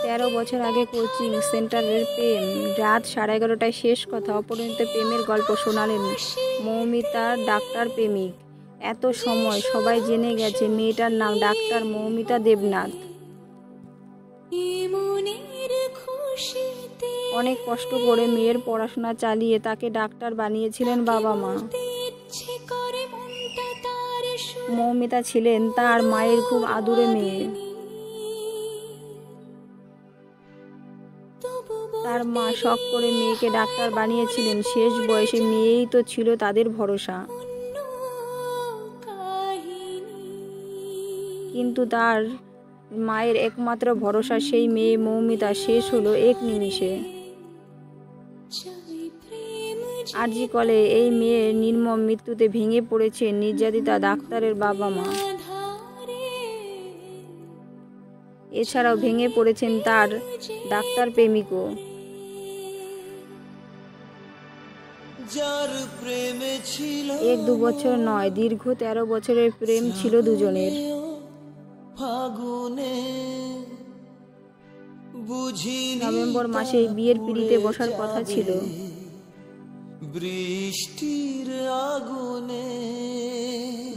13 বছর আগে কোচিং সেন্টারের প্রেম, রাত 11:30টায় শেষ কথা। অপরিণত প্রেমের গল্প শোনালেন মৌমিতা ডাক্তার প্রেমিক। এত সময় সবাই জেনে গেছে মেয়েটার নাম ডাক্তার মৌমিতা দেবনাথ। অনেক কষ্ট করে মেয়ের পড়াশোনা চালিয়ে তাকে ডাক্তার বানিয়েছিলেন বাবা মা। মৌমিতা ছিলেন তার মায়ের খুব আদুরে মেয়ে। তার মা শখ করে মেয়েকে ডাক্তার বানিয়েছিলেন। শেষ বয়সে মেয়েই তো ছিল তাদের ভরসা। কিন্তু তার মায়ের একমাত্র ভরসা সেই মেয়ে মৌমিতা শেষ হলো এক নিমিষে। আরজি কলে এই মেয়ের নির্মম মৃত্যুতে ভেঙে পড়েছে নির্যাতিতা ডাক্তারের বাবা মা। এছাড়াও ভেঙে পড়েছেন তার ডাক্তার প্রেমিকও। এক দু বছর নয়, দীর্ঘ 13 বছরের প্রেম ছিল দুজনের। নভেম্বর মাসে বিয়ের পিঁড়িতে বসার কথা ছিল।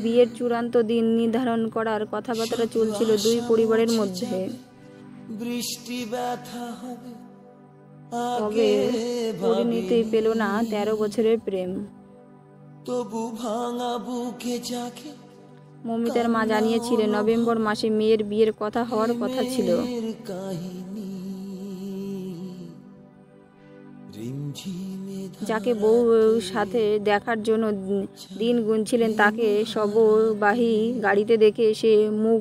বিয়ের চূড়ান্ত দিন নির্ধারণ করার কথাবার্তা চলছিল দুই পরিবারের মধ্যে। তবে পরিণতি পেল না 13 বছরের প্রেম। মৌমিতার মা জানিয়েছিলেন নভেম্বর মাসে মেয়ের বিয়ের কথা হওয়ার কথা ছিল। যাকে বউ সাথে দেখার জন্য দিন গুনছিলেন তাকে শববাহী গাড়িতে দেখে সে মুখ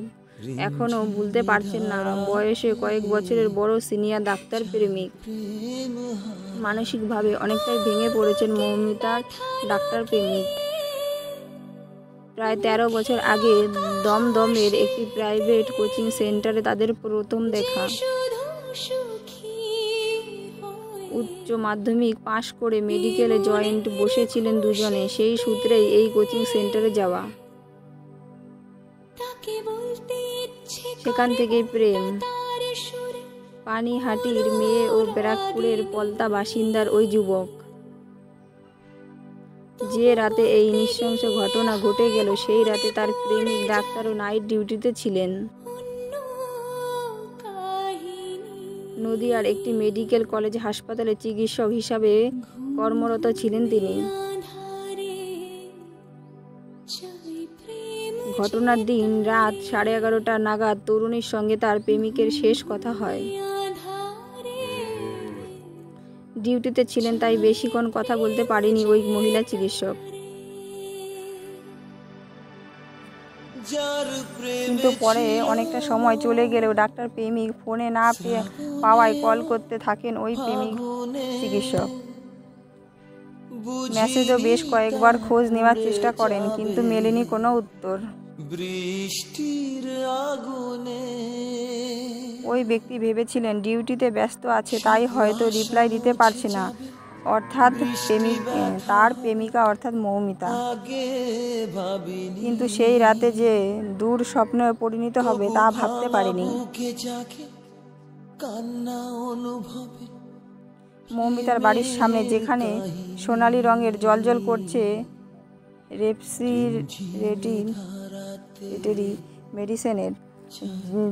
এখনো ভুলতে পারছেন না। বয়সে কয়েক বছরের বড় সিনিয়র ডাক্তার প্রেমিক। মানসিকভাবে অনেকটাই ভেঙে পড়েছেন মৌমিতার ডাক্তার প্রেমিক। প্রায় 13 বছর আগে দমদমের একটি প্রাইভেট কোচিং সেন্টারে তাদের প্রথম দেখা। উচ্চ মাধ্যমিক পাশ করে মেডিকেলে জয়েন্ট বসেছিলেন দুজনে। সেই সূত্রেই এই কোচিং সেন্টারে যাওয়া। সেখান থেকেই প্রেম। পানিহাটির মেয়ে ও ব্যারাকপুরের পলতা বাসিন্দার ওই যুবক। যে রাতে এই নৃশংস ঘটনা ঘটে গেল সেই রাতে তার প্রেমিক ডাক্তারও নাইট ডিউটিতে ছিলেন। নদিয়ার একটি মেডিকেল কলেজ হাসপাতালে চিকিৎসক হিসাবে কর্মরত ছিলেন তিনি। ঘটনার দিন রাত 11:30 নাগাদ তরুণীর সঙ্গে তার প্রেমিকের শেষ কথা হয়। ডিউটিতে ছিলেন তাই বেশিক্ষণ কথা বলতে পারেনি ওই মহিলা চিকিৎসক। কিন্তু পরে অনেকটা সময় চলে গেলেও ডাক্তার প্রেমিক ফোনে না পাওয়ায় কল করতে থাকেন ওই প্রেমিক চিকিৎসক। মেসেজও বেশ কয়েকবার খোঁজ নেওয়ার চেষ্টা করেন, কিন্তু মেলেনি কোনো উত্তর। ওই ব্যক্তি ভেবেছিলেন ডিউটিতে ব্যস্ত আছে তাই হয়তো রিপ্লাই দিতে পারছে না। অর্থাৎ তার প্রেমিকা অর্থাৎ মৌমিতা। কিন্তু সেই রাতে যে দূর স্বপ্নে পরিণত হবে তা ভাবতে পারেনি। মৌমিতার বাড়ির সামনে যেখানে সোনালি রঙের জ্বলজ্বল করছে রেফ্রিজারেটরি মেডিসিনের,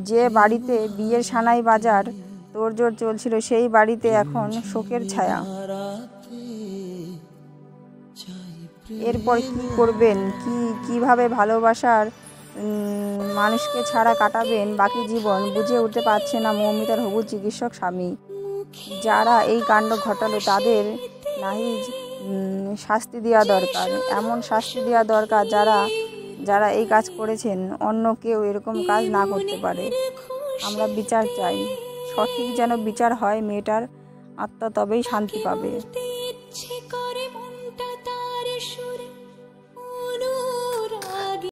যে বাড়িতে বিয়ের সানাই বাজার তোড়জোড় চলছিল সেই বাড়িতে এখন শোকের ছায়া। এরপর কি করবেন, কিভাবে ভালোবাসার মানুষকে ছাড়া কাটাবেন বাকি জীবন বুঝে উঠতে পারছে না মৌমিতার হবু চিকিৎসক স্বামী। যারা এই কাণ্ড ঘটালো তাদের নাহিজ শাস্তি দেওয়া দরকার। এমন শাস্তি দেওয়া দরকার যারা এই কাজ করেছেন অন্য কেউ এরকম কাজ না করতে পারে। আমরা বিচার চাই, সঠিক যেন বিচার হয়, মেয়েটার আত্মা তবেই শান্তি পাবে।